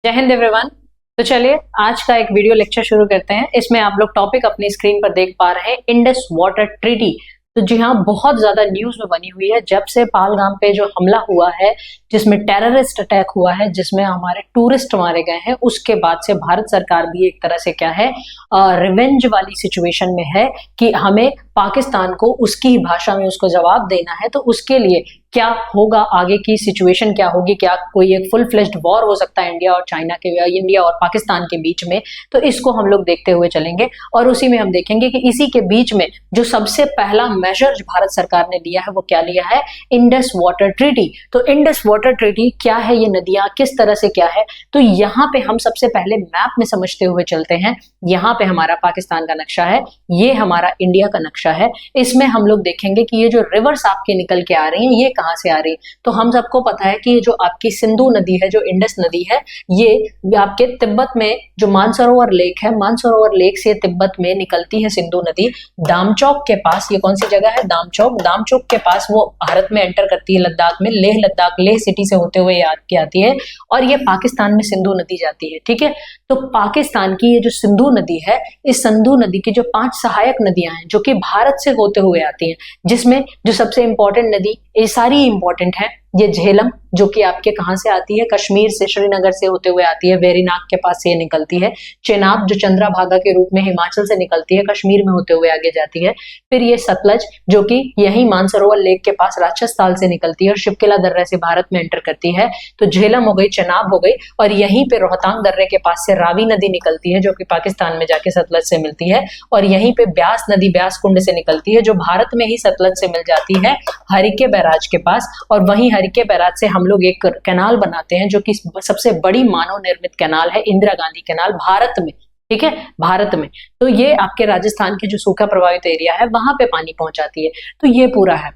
जय हिंद एवरीवन। तो चलिए आज का एक वीडियो लेक्चर शुरू करते हैं। इसमें आप लोग टॉपिक अपनी स्क्रीन पर देख पा रहे हैं, इंडस वाटर ट्रीटी। तो जी हाँ, बहुत ज्यादा न्यूज में बनी हुई है जब से पहलगाम पे जो हमला हुआ है, जिसमें टेररिस्ट अटैक हुआ है, जिसमें हमारे टूरिस्ट मारे गए हैं, उसके बाद से भारत सरकार भी एक तरह से क्या है, रिवेंज वाली सिचुएशन में है कि हमें पाकिस्तान को उसकी ही भाषा में उसको जवाब देना है। तो उसके लिए क्या होगा, आगे की सिचुएशन क्या होगी, क्या कोई एक फुल फ्लेज्ड वॉर हो सकता है इंडिया और चाइना के, इंडिया और पाकिस्तान के बीच में। तो इसको हम लोग देखते हुए चलेंगे और उसी में हम देखेंगे कि इसी के बीच में जो सबसे पहला मेजर भारत सरकार ने लिया है वो क्या लिया है, इंडस वाटर ट्रीटी। तो इंडस वाटर ट्रीटी क्या है, ये नदियां किस तरह से क्या है, तो यहाँ पे हम सबसे पहले मैप में समझते हुए चलते हैं। यहाँ पे हमारा पाकिस्तान का नक्शा है, ये हमारा इंडिया का नक्शा है। इसमें हम लोग देखेंगे कि ये जो रिवर्स आपके निकल के आ रही हैं, ये कहाँ से आ रही है। तो हम सबको पता है कि ये जो आपकी सिंधु नदी है, जो इंडस नदी है, ये आपके तिब्बत में जो मानसरोवर लेक है, मानसरोवर लेक से तिब्बत में निकलती है सिंधु नदी। दामचौक के पास, ये कौन सी जगह है, दामचौक, दामचौक के पास वो भारत में एंटर करती है, लद्दाख में, लेह लद्दाख, लेह सिटी से होते हुए आती है और ये पाकिस्तान में सिंधु नदी जाती है। ठीक है, तो पाकिस्तान की ये जो सिंधु नदी है, इस सिंधु नदी की जो 5 सहायक नदियां हैं जो कि भारत से होते हुए आती हैं, जिसमें जो सबसे इंपॉर्टेंट नदी, ये सारी इंपॉर्टेंट है, ये झेलम जो कि आपके कहां से आती है, कश्मीर से, श्रीनगर से होते हुए आती है, वेरीनाग के पास से ये निकलती है। चेनाब जो चंद्रभागा के रूप में हिमाचल से निकलती है, कश्मीर में होते हुए आगे जाती है। फिर ये सतलज जो कि यही मानसरोवर लेक के पास राजस्थान से निकलती है और शिवकिला दर्रे से भारत में एंटर करती है। तो झेलम हो गई, चेनाब हो गई, और यहीं पे रोहतांग दर्रे के पास से रावी नदी निकलती है जो कि पाकिस्तान में जाके सतलज से मिलती है, और यहीं पे ब्यास नदी ब्यास कुंड से निकलती है जो भारत में ही सतलज से मिल जाती है हरिके बैराज के पास। और वहीं हरिके बैराज से हम लोग एक कैनाल बनाते हैं जो कि सबसे बड़ी मानव निर्मित कैनाल है, इंदिरा गांधी कैनाल, भारत में। ठीक है, भारत में। तो ये आपके राजस्थान के जो सूखा प्रभावित एरिया है वहां पे पानी पहुंचाती है। तो ये पूरा है।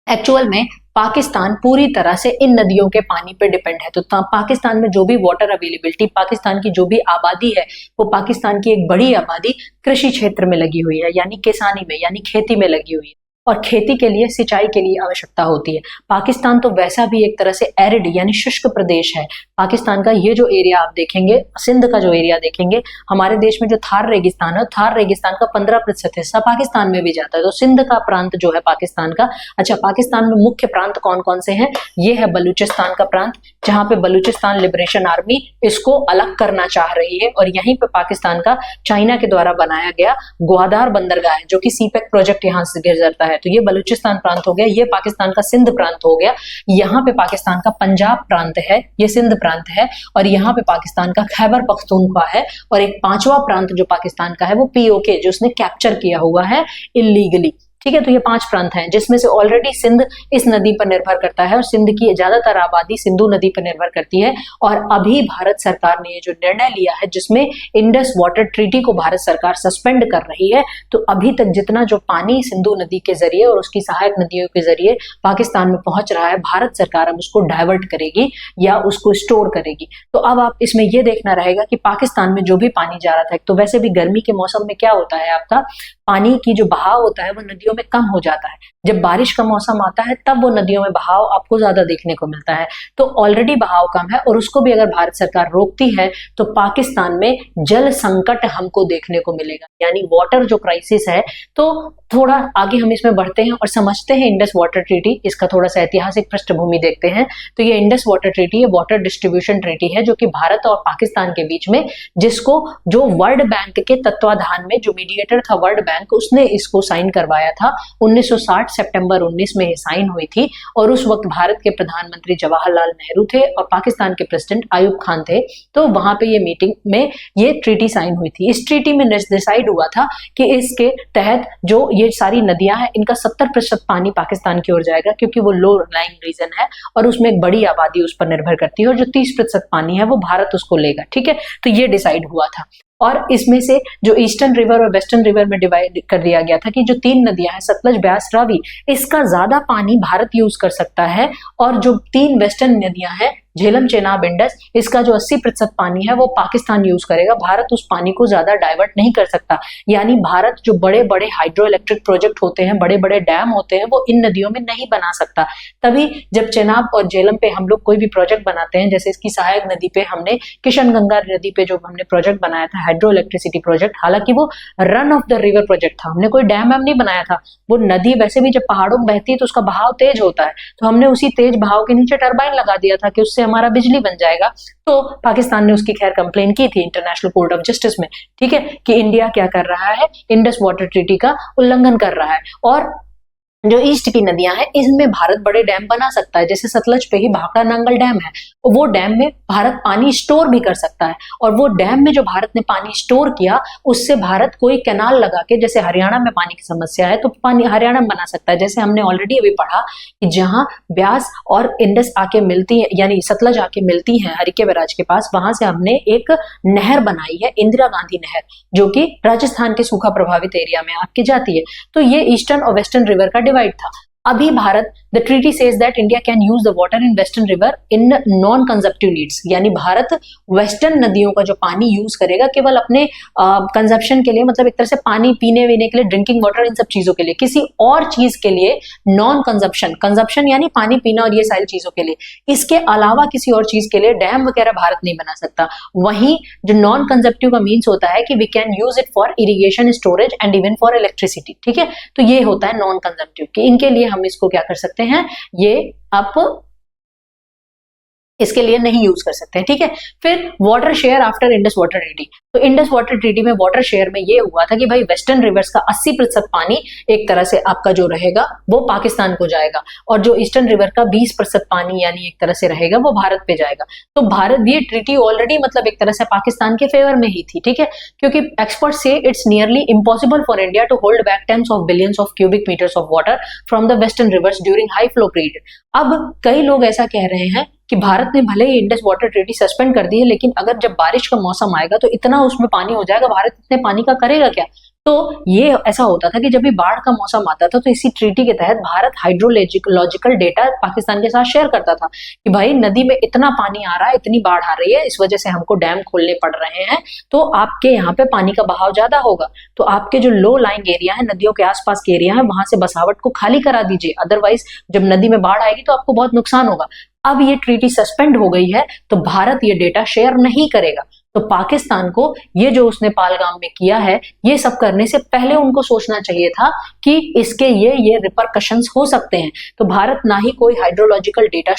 एक्चुअल में पाकिस्तान पूरी तरह से इन नदियों के पानी पे डिपेंड है। तो पाकिस्तान में जो भी वाटर अवेलेबिलिटी, पाकिस्तान की जो भी आबादी है, वो पाकिस्तान की एक बड़ी आबादी कृषि क्षेत्र में लगी हुई है, यानी किसानी में, यानी खेती में लगी हुई है, और खेती के लिए, सिंचाई के लिए आवश्यकता होती है। पाकिस्तान तो वैसा भी एक तरह से एरिड यानी शुष्क प्रदेश है। पाकिस्तान का ये जो एरिया आप देखेंगे, सिंध का जो एरिया देखेंगे, हमारे देश में जो थार रेगिस्तान है, थार रेगिस्तान का 15% हिस्सा पाकिस्तान में भी जाता है। तो सिंध का प्रांत जो है पाकिस्तान का। अच्छा, पाकिस्तान में मुख्य प्रांत कौन कौन से हैं, ये है बलूचिस्तान का प्रांत, जहां पे बलूचिस्तान लिबरेशन आर्मी इसको अलग करना चाह रही है, और यहीं पे पाकिस्तान का चाइना के द्वारा बनाया गया ग्वादार बंदरगाह है जो कि सीपेक प्रोजेक्ट यहाँ से गुजरता है। तो ये बलूचिस्तान प्रांत हो गया, ये पाकिस्तान का सिंध प्रांत हो गया। यहाँ पे पाकिस्तान का पंजाब प्रांत है, ये सिंध प्रांत है, और यहाँ पे पाकिस्तान का खैबर पख्तूनख्वा है, और एक 5वां प्रांत जो पाकिस्तान का है वो पीओके, जो उसने कैप्चर किया हुआ है इलीगली। ठीक है, तो ये 5 प्रांत हैं जिसमें से ऑलरेडी सिंध इस नदी पर निर्भर करता है, और सिंध की ज्यादातर आबादी सिंधु नदी पर निर्भर करती है। और अभी भारत सरकार ने ये जो निर्णय लिया है जिसमें इंडस वाटर ट्रीटी को भारत सरकार सस्पेंड कर रही है, तो अभी तक जितना जो पानी सिंधु नदी के जरिए और उसकी सहायक नदियों के जरिए पाकिस्तान में पहुंच रहा है, भारत सरकार अब उसको डाइवर्ट करेगी या उसको स्टोर करेगी। तो अब आप इसमें यह देखना रहेगा कि पाकिस्तान में जो भी पानी जा रहा था, तो वैसे भी गर्मी के मौसम में क्या होता है, आपका पानी की जो बहाव होता है वो नदियों में कम हो जाता है। जब बारिश का मौसम आता है तब वो नदियों में बहाव आपको ज्यादा देखने को मिलता है। तो ऑलरेडी बहाव कम है, और उसको भी अगर भारत सरकार रोकती है तो पाकिस्तान में जल संकट हमको देखने को मिलेगा, यानी वाटर जो क्राइसिस है। तो थोड़ा आगे हम इसमें बढ़ते हैं और समझते हैं इंडस वाटर ट्रीटी, इसका थोड़ा सा ऐतिहासिक पृष्ठभूमि देखते हैं। तो ये इंडस वाटर ट्रीटी, ये वाटर डिस्ट्रीब्यूशन ट्रीटी है जो कि भारत और पाकिस्तान के बीच में, जिसको जो वर्ल्ड बैंक के तत्वाधान में जो मीडिएटर था वर्ल्ड बैंक, उसने इसको साइन करवाया था 1960 सितंबर 19 में ये साइन हुई थी। और उस वक्त भारत के प्रधानमंत्री जवाहरलाल नेहरू थे और पाकिस्तान के प्रेसिडेंट आयुब खान थे। तो वहां पे ये मीटिंग में ये ट्रीटी साइन हुई थी। इस ट्रीटी में डिसाइड हुआ था कि इसके तहत जो ये सारी नदियां हैं, इनका 70% पानी पाकिस्तान की ओर जाएगा, क्योंकि वो लो लाइंग रीजन है और उसमें एक बड़ी आबादी उस पर निर्भर करती है, और जो 30% पानी है वो भारत उसको लेगा। ठीक है, तो ये डिसाइड हुआ था। और इसमें से जो ईस्टर्न रिवर और वेस्टर्न रिवर में डिवाइड कर दिया गया था कि जो 3 नदियां हैं, सतलज, ब्यास, रावी, इसका ज्यादा पानी भारत यूज कर सकता है, और जो 3 वेस्टर्न नदियां हैं झेलम, चेनाब, इंडस, इसका जो 80% पानी है वो पाकिस्तान यूज करेगा। भारत उस पानी को ज्यादा डाइवर्ट नहीं कर सकता। यानी भारत जो बड़े बड़े हाइड्रो इलेक्ट्रिक प्रोजेक्ट होते हैं, बड़े बड़े डैम होते हैं, वो इन नदियों में नहीं बना सकता। तभी जब चेनाब और झेलम पे हम लोग कोई भी प्रोजेक्ट बनाते हैं, जैसे इसकी सहायक नदी पे हमने किशनगंगा नदी पे जो हमने प्रोजेक्ट बनाया था हाइड्रो इलेक्ट्रिसिटी प्रोजेक्ट, हालांकि वो run of the river project था, हमने कोई डैम नहीं बनाया था। वो नदी वैसे भी जब पहाड़ों में बहती है तो उसका बहाव तेज होता है, तो हमने उसी तेज बहाव के नीचे टरबाइन लगा दिया था कि उससे हमारा बिजली बन जाएगा। तो पाकिस्तान ने उसकी खैर कंप्लेन की थी इंटरनेशनल कोर्ट ऑफ जस्टिस में, ठीक है, कि इंडिया क्या कर रहा है, इंडस वाटर ट्रीटी का उल्लंघन कर रहा है। और जो ईस्ट की नदियां हैं इनमें भारत बड़े डैम बना सकता है, जैसे सतलज पे ही भाखड़ा नांगल डैम है, वो डैम में भारत पानी स्टोर भी कर सकता है। और वो डैम में जो भारत ने पानी स्टोर किया उससे भारत कोई कैनाल लगा के, जैसे हरियाणा में पानी की समस्या है तो पानी हरियाणा में बना सकता है। जैसे हमने ऑलरेडी अभी पढ़ा कि जहां ब्यास और इंडस आके मिलती है, यानी सतलज आके मिलती है हरिके बैराज के पास, वहां से हमने एक नहर बनाई है, इंदिरा गांधी नहर, जो कि राजस्थान के सूखा प्रभावित एरिया में आके जाती है। तो ये ईस्टर्न और वेस्टर्न रिवर का डिवाइड था। अभी Bharat, the treaty says that India can use the water in western river in non consumptive needs, यानी भारत वेस्टर्न नदियों का जो पानी यूज करेगा केवल अपने कंजप्शन के लिए, मतलब एक तरह से पानी पीने वीने के लिए, ड्रिंकिंग वाटर, इन सब चीजों के लिए, किसी और चीज के लिए नॉन कंजप्शन, कंजप्शन यानी पानी पीना और ये सारी चीजों के लिए, इसके अलावा किसी और चीज के लिए डैम वगैरह भारत नहीं बना सकता। वहीं जो नॉन कंजप्टिव का मीन्स होता है कि we can use it for irrigation, storage and even for electricity, ठीक है, तो ये होता है नॉन कंजप्टिव कि इनके लिए हम इसको क्या कर सकते हैं, ये आप इसके लिए नहीं यूज कर सकते हैं, ठीक है। फिर water share after Indus water treaty, तो इंडस वाटर ट्रीटी में वाटर शेयर में ये हुआ था कि भाई वेस्टर्न रिवर्स का 80% पानी एक तरह से आपका जो रहेगा वो पाकिस्तान को जाएगा, और जो ईस्टर्न रिवर का 20% पानी यानी एक तरह से रहेगा वो भारत पे जाएगा। तो भारत, ये ट्रीटी ऑलरेडी मतलब एक तरह से पाकिस्तान के फेवर में ही थी, ठीक है, क्योंकि एक्सपर्ट से it's nearly impossible for India to hold back tens of billions of cubic metres of water from the western rivers during high flow period. अब कई लोग ऐसा कह रहे हैं कि भारत ने भले ही इंडस वाटर ट्रीटी सस्पेंड कर दी है, लेकिन अगर जब बारिश का मौसम आएगा तो इतना उसमें पानी हो जाएगा, भारत इतने पानी का करेगा क्या। तो ये ऐसा होता था कि जब भी बाढ़ का मौसम आता था तो इसी ट्रीटी के तहत भारत हाइड्रोलॉजिकल डेटा पाकिस्तान के साथ शेयर करता था कि भाई नदी में इतना पानी आ रहा है, इतनी बाढ़ आ रही है, इस वजह से हमको डैम खोलने पड़ रहे हैं, तो आपके यहाँ पे पानी का बहाव ज्यादा होगा, तो आपके जो लो लाइंग एरिया है, नदियों के आसपास के एरिया है, वहां से बसावट को खाली करा दीजिए, अदरवाइज जब नदी में बाढ़ आएगी तो आपको बहुत नुकसान होगा। अब ये ट्रीटी सस्पेंड हो गई है तो भारत ये डेटा शेयर नहीं करेगा। तो पाकिस्तान को ये जो उसने पालगाम में किया है, ये सब करने से पहले उनको सोचना चाहिए था कि इसके ये रिपरकशंस हो सकते हैं। तो भारत ना ही कोई हाइड्रोलॉजिकल डेटा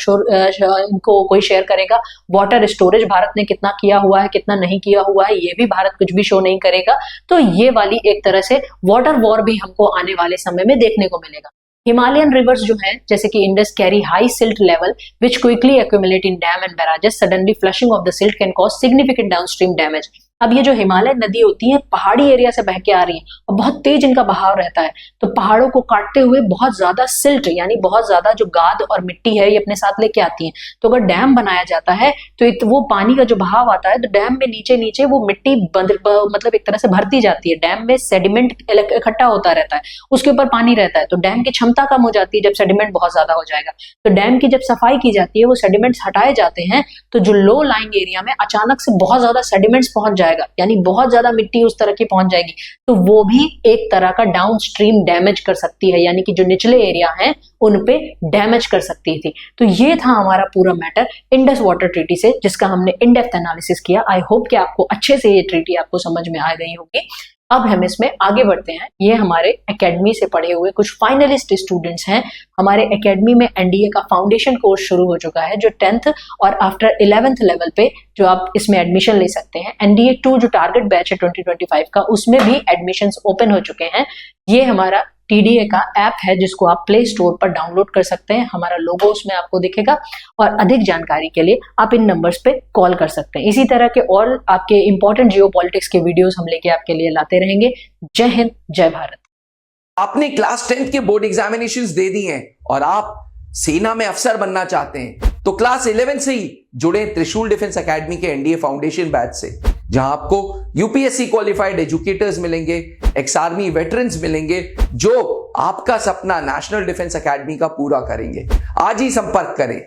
इनको कोई शेयर करेगा, वाटर स्टोरेज भारत ने कितना किया हुआ है, कितना नहीं किया हुआ है, ये भी भारत कुछ भी शो नहीं करेगा। तो ये वाली एक तरह से वाटर वॉर भी हमको आने वाले समय में देखने को मिलेगा। हिमालयन रिवर्स जो हैं, जैसे कि Indus, carry high silt level which quickly accumulate in dam and barrages, suddenly flushing of the silt can cause significant downstream damage. अब ये जो हिमालय नदी होती है पहाड़ी एरिया से बह के आ रही है और बहुत तेज इनका बहाव रहता है, तो पहाड़ों को काटते हुए बहुत ज्यादा सिल्ट यानी बहुत ज्यादा जो गाद और मिट्टी है ये अपने साथ लेके आती है। तो अगर डैम बनाया जाता है तो वो पानी का जो बहाव आता है तो डैम में नीचे नीचे वो मिट्टी मतलब एक तरह से भरती जाती है, डैम में सेडिमेंट इकट्ठा होता रहता है, उसके ऊपर पानी रहता है, तो डैम की क्षमता कम हो जाती है जब सेडिमेंट बहुत ज्यादा हो जाएगा। तो डैम की जब सफाई की जाती है, वो सेडिमेंट्स हटाए जाते हैं, तो जो लो लाइंग एरिया में अचानक से बहुत ज्यादा सेडिमेंट्स पहुंच जाएगा, यानी बहुत ज्यादा मिट्टी उस तरह की पहुंच जाएगी, तो वो भी एक तरह का डाउनस्ट्रीम डैमेज कर सकती है, यानी कि जो निचले एरिया हैं उन पे डैमेज कर सकती थी। तो ये था हमारा पूरा मैटर इंडस वाटर ट्रीटी से, जिसका हमने इन डेप्थ एनालिसिस किया। आई होप कि आपको अच्छे से ये ट्रीटी आपको समझ में आ गई होगी। अब हम इसमें आगे बढ़ते हैं। ये हमारे एकेडमी से पढ़े हुए कुछ फाइनलिस्ट स्टूडेंट्स हैं। हमारे एकेडमी में एनडीए का फाउंडेशन कोर्स शुरू हो चुका है, जो 10th और आफ्टर 11th लेवल पे जो आप इसमें एडमिशन ले सकते हैं। एनडीए 2 जो टारगेट बैच है 2025 का, उसमें भी एडमिशंस ओपन हो चुके हैं। ये हमारा टीडीए का ऐप है जिसको आप प्ले स्टोर पर डाउनलोड कर सकते हैं। हमारा लोगो उसमें आपको दिखेगा और अधिक जानकारी के लिए आप इन नंबर्स पे कॉल कर सकते हैं। इसी तरह के और आपके इंपॉर्टेंट जियोपॉलिटिक्स के वीडियोस हम लेके आपके लिए लाते रहेंगे। जय हिंद, जय भारत। आपने क्लास 10th के बोर्ड एग्जामिनेशंस दे दी हैं और आप सेना में अफसर बनना चाहते हैं, तो क्लास 11 से ही जुड़े त्रिशूल डिफेंस एकेडमी के एनडीए फाउंडेशन बैच से, जहां आपको यूपीएससी क्वालिफाइड एजुकेटर्स मिलेंगे, एक्स आर्मी वेटरन्स मिलेंगे, जो आपका सपना नेशनल डिफेंस एकेडमी का पूरा करेंगे। आज ही संपर्क करें।